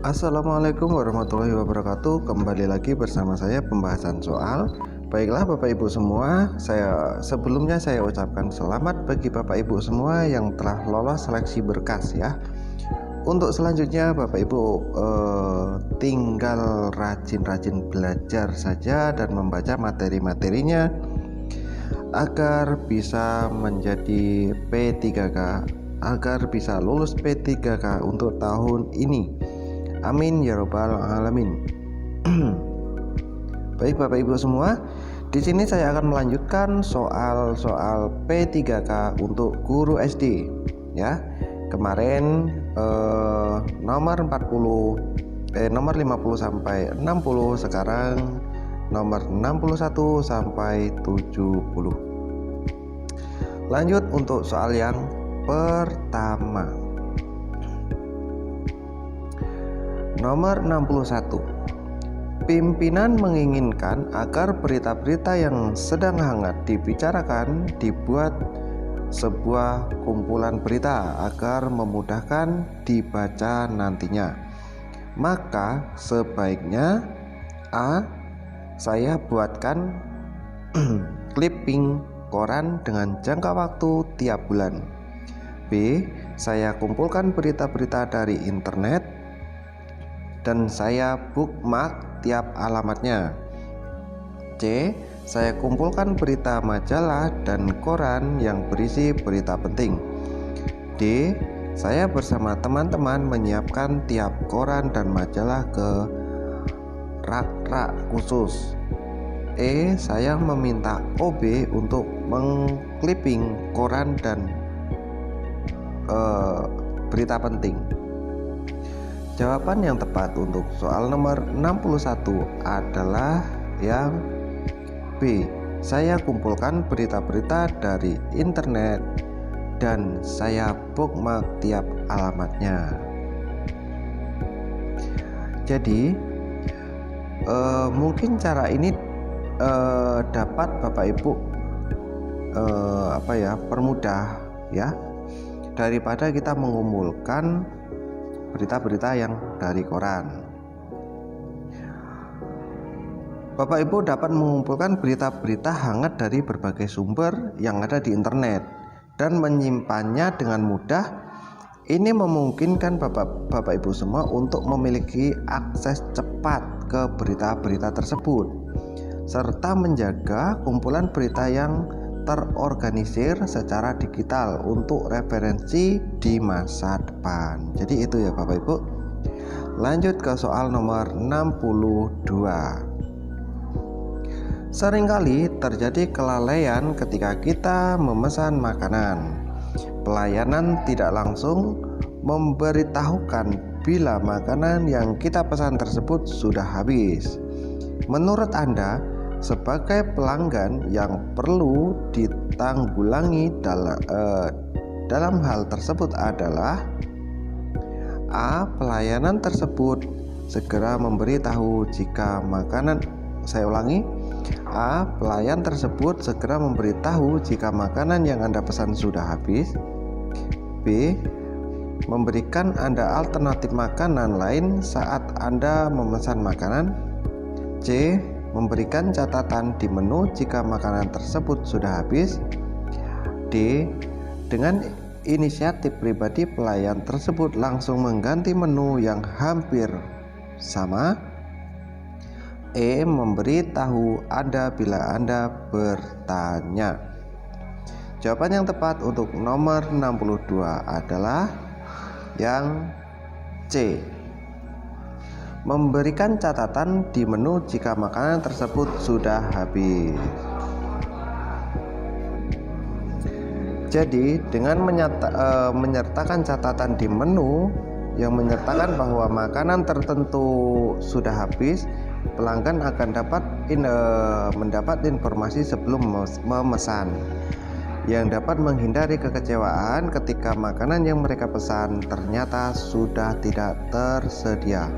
Assalamualaikum warahmatullahi wabarakatuh. Kembali lagi bersama saya pembahasan soal. Baiklah Bapak Ibu semua, sebelumnya saya ucapkan selamat bagi Bapak Ibu semua yang telah lolos seleksi berkas ya. Untuk selanjutnya Bapak Ibu tinggal rajin-rajin belajar saja dan membaca materi-materinya agar bisa menjadi P3K, agar bisa lulus P3K untuk tahun ini. Amin ya robbal alamin. Baik Bapak Ibu semua, di sini saya akan melanjutkan soal-soal P3K untuk guru SD ya. Kemarin nomor 50 sampai 60, sekarang nomor 61 sampai 70. Lanjut untuk soal yang pertama. Nomor 61. Pimpinan menginginkan agar berita-berita yang sedang hangat dibicarakan dibuat sebuah kumpulan berita agar memudahkan dibaca nantinya. Maka sebaiknya A. Saya buatkan clipping koran dengan jangka waktu tiap bulan. B. Saya kumpulkan berita-berita dari internet dan saya bookmark tiap alamatnya. C. Saya kumpulkan berita majalah dan koran yang berisi berita penting. D. Saya bersama teman-teman menyiapkan tiap koran dan majalah ke rak-rak khusus. E. Saya meminta OB untuk mengclipping koran dan berita penting. Jawaban yang tepat untuk soal nomor 61 adalah yang B. Saya kumpulkan berita-berita dari internet dan saya bookmark tiap alamatnya. Jadi mungkin cara ini dapat Bapak Ibu permudah ya, daripada kita mengumpulkan berita-berita yang dari koran. Bapak Ibu dapat mengumpulkan berita-berita hangat dari berbagai sumber yang ada di internet dan menyimpannya dengan mudah. Ini memungkinkan Bapak Ibu semua untuk memiliki akses cepat ke berita-berita tersebut serta menjaga kumpulan berita yang terorganisir secara digital untuk referensi di masa depan. Jadi itu ya Bapak Ibu. Lanjut ke soal nomor 62. Seringkali terjadi kelalaian ketika kita memesan makanan. Pelayanan tidak langsung memberitahukan bila makanan yang kita pesan tersebut sudah habis. Menurut Anda, sebagai pelanggan yang perlu ditanggulangi dalam hal tersebut adalah A. Pelayanan tersebut segera memberitahu jika makanan A. Pelayan tersebut segera memberitahu jika makanan yang Anda pesan sudah habis. B. Memberikan Anda alternatif makanan lain saat Anda memesan makanan. C. Memberikan catatan di menu jika makanan tersebut sudah habis. D. Dengan inisiatif pribadi pelayan tersebut langsung mengganti menu yang hampir sama. E. Memberitahu Anda bila Anda bertanya. Jawaban yang tepat untuk nomor 62 adalah yang C. Memberikan catatan di menu jika makanan tersebut sudah habis. Jadi dengan menyertakan catatan di menu yang menyertakan bahwa makanan tertentu sudah habis, pelanggan akan mendapat informasi sebelum memesan yang dapat menghindari kekecewaan ketika makanan yang mereka pesan ternyata sudah tidak tersedia.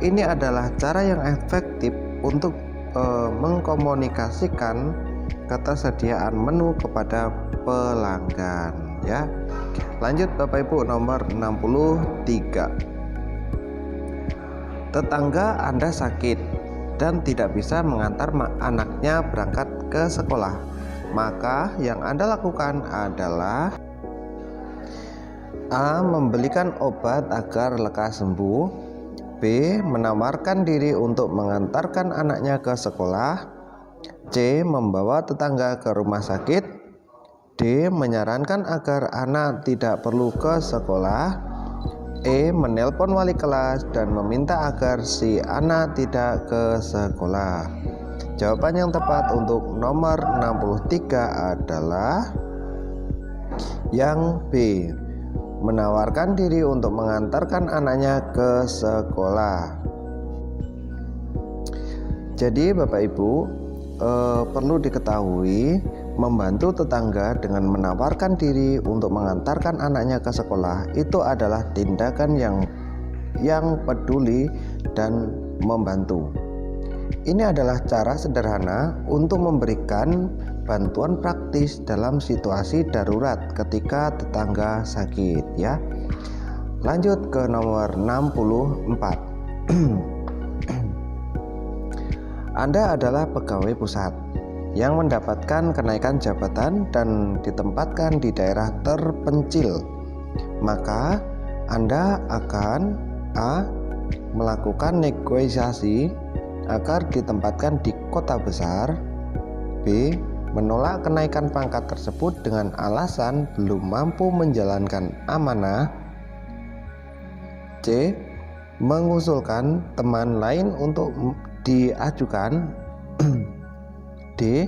Ini adalah cara yang efektif untuk mengkomunikasikan ketersediaan menu kepada pelanggan ya. Lanjut Bapak Ibu, nomor 63. tetangga Anda sakit dan tidak bisa mengantar anaknya berangkat ke sekolah. Maka yang Anda lakukan adalah A. Membelikan obat agar lekas sembuh. B. Menawarkan diri untuk mengantarkan anaknya ke sekolah. C. Membawa tetangga ke rumah sakit. D. Menyarankan agar anak tidak perlu ke sekolah. E. Menelpon wali kelas dan meminta agar si anak tidak ke sekolah. Jawaban yang tepat untuk nomor 63 adalah yang B. Menawarkan diri untuk mengantarkan anaknya ke sekolah. Jadi Bapak Ibu, perlu diketahui, membantu tetangga dengan menawarkan diri untuk mengantarkan anaknya ke sekolah itu adalah tindakan yang peduli dan membantu. Ini adalah cara sederhana untuk memberikan bantuan praktis dalam situasi darurat ketika tetangga sakit, ya. Lanjut ke nomor 64. Anda adalah pegawai pusat yang mendapatkan kenaikan jabatan dan ditempatkan di daerah terpencil. Maka Anda akan A. Melakukan negosiasi agar ditempatkan di kota besar. B. Menolak kenaikan pangkat tersebut dengan alasan belum mampu menjalankan amanah. C. Mengusulkan teman lain untuk diajukan. D.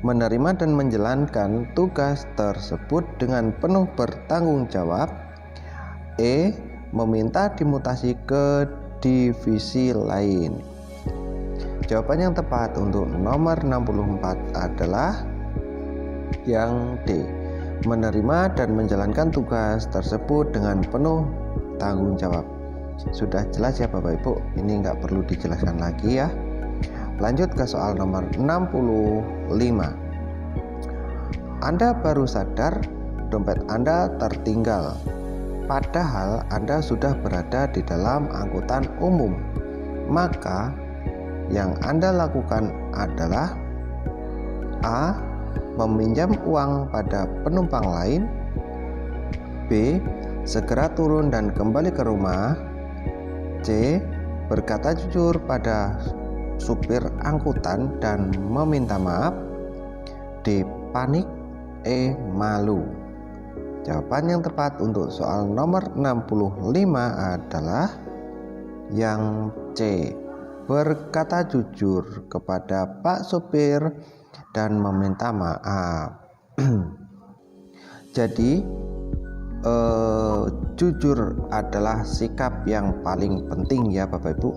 Menerima dan menjalankan tugas tersebut dengan penuh bertanggung jawab. E. Meminta dimutasi ke divisi lain. Jawaban yang tepat untuk nomor 64 adalah yang D. Menerima dan menjalankan tugas tersebut dengan penuh tanggung jawab. Sudah jelas ya Bapak Ibu, ini nggak perlu dijelaskan lagi ya. Lanjut ke soal nomor 65. Anda baru sadar dompet Anda tertinggal, padahal Anda sudah berada di dalam angkutan umum. Maka yang Anda lakukan adalah A. Meminjam uang pada penumpang lain. B. Segera turun dan kembali ke rumah. C. Berkata jujur pada supir angkutan dan meminta maaf. D. Panik. E. Malu. Jawaban yang tepat untuk soal nomor 65 adalah yang C. Berkata jujur kepada Pak supir dan meminta maaf. Jadi jujur adalah sikap yang paling penting ya Bapak Ibu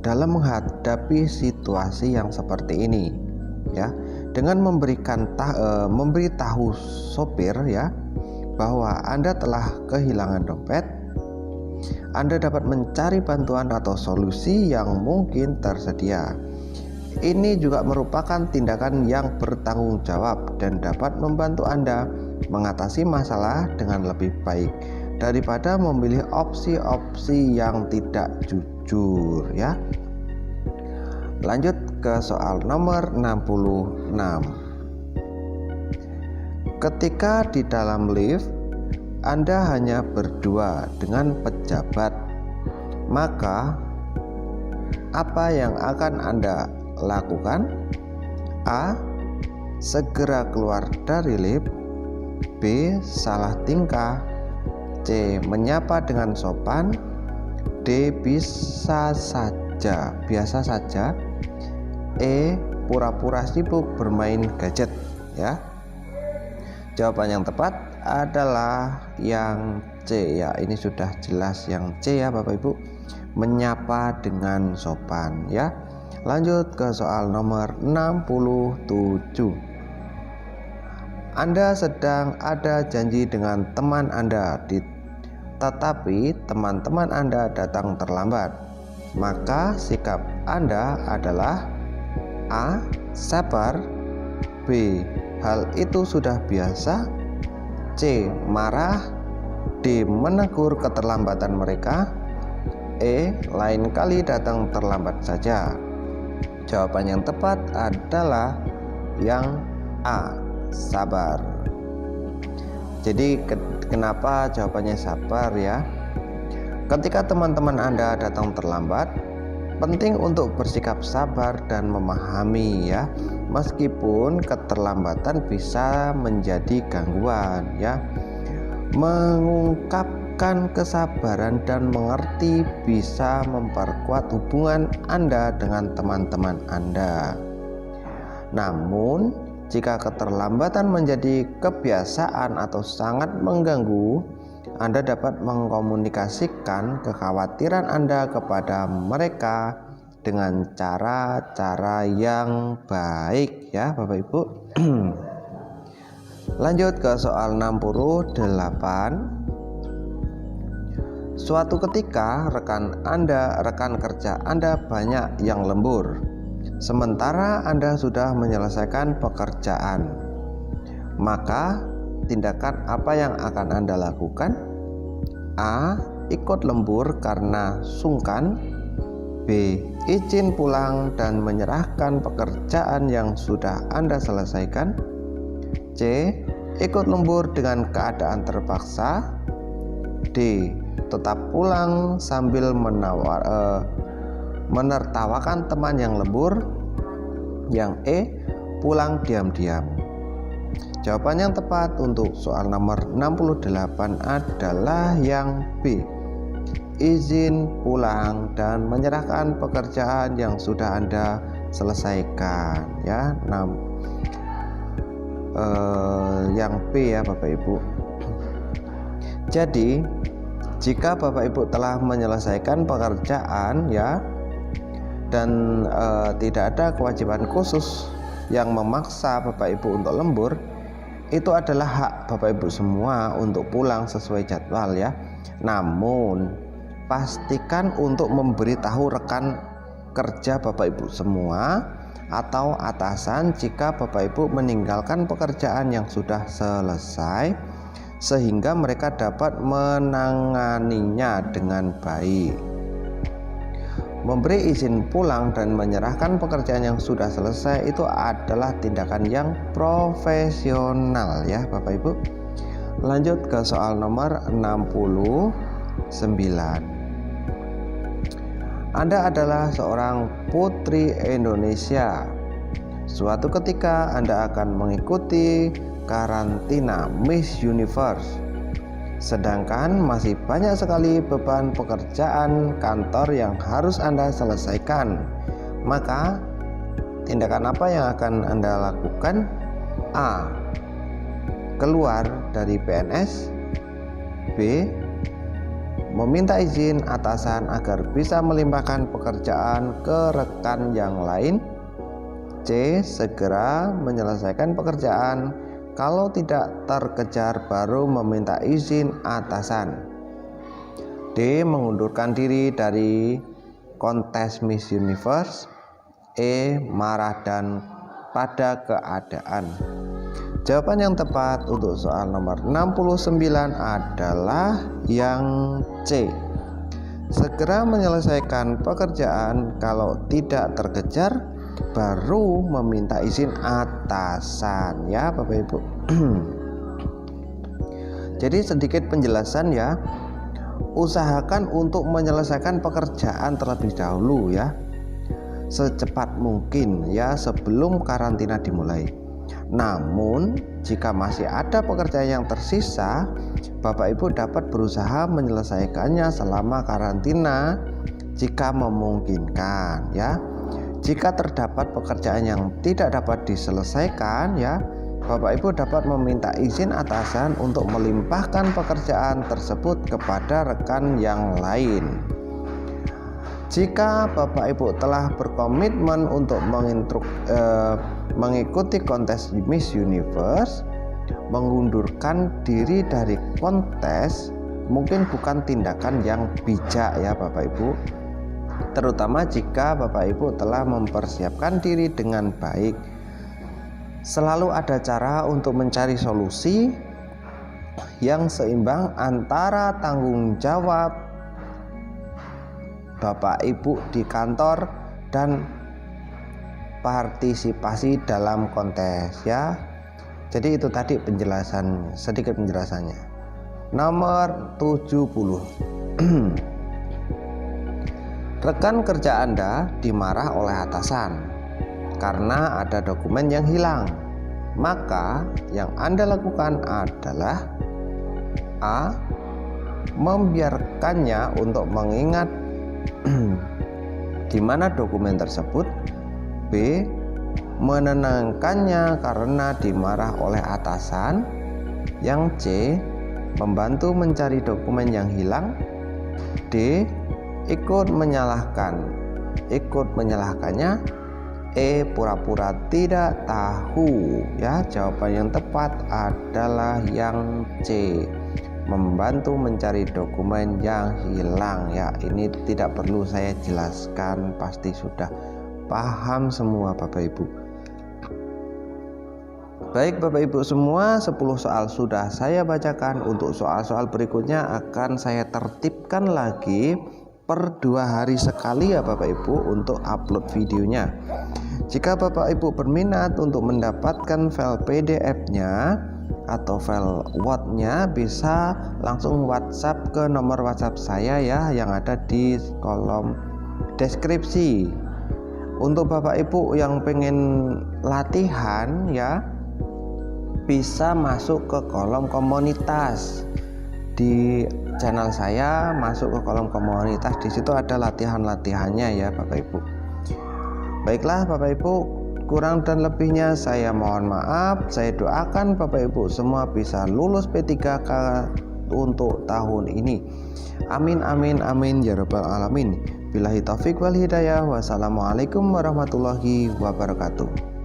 dalam menghadapi situasi yang seperti ini, ya. Dengan memberitahu sopir ya bahwa Anda telah kehilangan dompet, Anda dapat mencari bantuan atau solusi yang mungkin tersedia. Ini juga merupakan tindakan yang bertanggung jawab dan dapat membantu Anda mengatasi masalah dengan lebih baik daripada memilih opsi-opsi yang tidak jujur, ya. Lanjut ke soal nomor 66. Ketika di dalam lift, Anda hanya berdua dengan pejabat, maka apa yang akan Anda lakukan? A. Segera keluar dari lift. B. Salah tingkah. C. Menyapa dengan sopan. D. Biasa saja. E. Pura-pura sibuk bermain gadget, ya. Jawaban yang tepat adalah yang C, ya. Ini sudah jelas yang C ya Bapak Ibu. Menyapa dengan sopan, ya. Lanjut ke soal nomor 67. Anda sedang ada janji dengan teman Anda, tetapi teman-teman Anda datang terlambat. Maka sikap Anda adalah A. Sabar. B. Hal itu sudah biasa. C. Marah. D. Menegur keterlambatan mereka. Lain kali datang terlambat saja. Jawaban yang tepat adalah yang A, sabar. Jadi kenapa jawabannya sabar ya? Ketika teman-teman Anda datang terlambat, penting untuk bersikap sabar dan memahami ya. Meskipun keterlambatan bisa menjadi gangguan ya. Mengungkapkan kesabaran dan mengerti bisa memperkuat hubungan Anda dengan teman-teman Anda. Namun, jika keterlambatan menjadi kebiasaan atau sangat mengganggu, Anda dapat mengkomunikasikan kekhawatiran Anda kepada mereka dengan cara-cara yang baik ya Bapak Ibu. Lanjut ke soal 68. Suatu ketika rekan kerja Anda banyak yang lembur, sementara Anda sudah menyelesaikan pekerjaan. Maka tindakan apa yang akan Anda lakukan? A. Ikut lembur karena sungkan. B. Izin pulang dan menyerahkan pekerjaan yang sudah Anda selesaikan. C. Ikut lembur dengan keadaan terpaksa. D. Tetap pulang sambil menertawakan teman yang lembur. Yang E. Pulang diam-diam. Jawaban yang tepat untuk soal nomor 68 adalah yang B. Izin pulang dan menyerahkan pekerjaan yang sudah Anda selesaikan ya. Yang B ya Bapak Ibu. Jadi jika Bapak Ibu telah menyelesaikan pekerjaan ya, dan tidak ada kewajiban khusus yang memaksa Bapak Ibu untuk lembur, itu adalah hak Bapak Ibu semua untuk pulang sesuai jadwal ya. Namun pastikan untuk memberitahu rekan kerja Bapak Ibu semua atau atasan jika Bapak Ibu meninggalkan pekerjaan yang sudah selesai, sehingga mereka dapat menanganinya dengan baik. Memberi izin pulang dan menyerahkan pekerjaan yang sudah selesai itu adalah tindakan yang profesional ya Bapak Ibu. Lanjut ke soal nomor 69. Anda adalah seorang putri Indonesia. Suatu ketika Anda akan mengikuti karantina Miss Universe, sedangkan masih banyak sekali beban pekerjaan kantor yang harus Anda selesaikan. Maka tindakan apa yang akan Anda lakukan? A. Keluar dari PNS. B. Meminta izin atasan agar bisa melimpahkan pekerjaan ke rekan yang lain. C. Segera menyelesaikan pekerjaan. Kalau tidak terkejar baru meminta izin atasan. D. Mengundurkan diri dari kontes Miss Universe. E. Marah dan pada keadaan. Jawaban yang tepat untuk soal nomor 69 adalah yang C. Segera menyelesaikan pekerjaan, kalau tidak terkejar baru meminta izin atasan ya Bapak Ibu. Jadi sedikit penjelasan ya. Usahakan untuk menyelesaikan pekerjaan terlebih dahulu ya, secepat mungkin ya, sebelum karantina dimulai. Namun jika masih ada pekerjaan yang tersisa, Bapak Ibu dapat berusaha menyelesaikannya selama karantina jika memungkinkan ya. Jika terdapat pekerjaan yang tidak dapat diselesaikan ya, Bapak Ibu dapat meminta izin atasan untuk melimpahkan pekerjaan tersebut kepada rekan yang lain. Jika Bapak Ibu telah berkomitmen untuk mengikuti kontes Miss Universe, mengundurkan diri dari kontes mungkin bukan tindakan yang bijak ya Bapak Ibu, terutama jika Bapak Ibu telah mempersiapkan diri dengan baik. Selalu ada cara untuk mencari solusi yang seimbang antara tanggung jawab Bapak Ibu di kantor dan partisipasi dalam kontes ya. Jadi itu tadi sedikit penjelasannya. Nomor 70. Rekan kerja Anda dimarah oleh atasan karena ada dokumen yang hilang. Maka yang Anda lakukan adalah A. Membiarkannya untuk mengingat di mana dokumen tersebut. B. Menenangkannya karena dimarah oleh atasan. Yang C. Membantu mencari dokumen yang hilang. D. Ikut menyalahkannya. E. Pura-pura tidak tahu ya. Jawaban yang tepat adalah yang C. Membantu mencari dokumen yang hilang ya. Ini tidak perlu saya jelaskan, pasti sudah paham semua Bapak Ibu. Baik Bapak Ibu semua, 10 soal sudah saya bacakan. Untuk soal-soal berikutnya akan saya tertibkan lagi per 2 hari sekali ya Bapak Ibu untuk upload videonya. Jika Bapak Ibu berminat untuk mendapatkan file PDF-nya atau file Word-nya, bisa langsung WhatsApp ke nomor WhatsApp saya ya, yang ada di kolom deskripsi. Untuk Bapak Ibu yang pengen latihan ya, bisa masuk ke kolom komunitas di channel saya. Masuk ke kolom komunitas, di situ ada latihannya ya Bapak Ibu. Baiklah Bapak Ibu, kurang dan lebihnya saya mohon maaf. Saya doakan Bapak Ibu semua bisa lulus P3K untuk tahun ini. Amin amin amin ya rabbal alamin. Billahi taufik wal hidayah. Wassalamualaikum warahmatullahi wabarakatuh.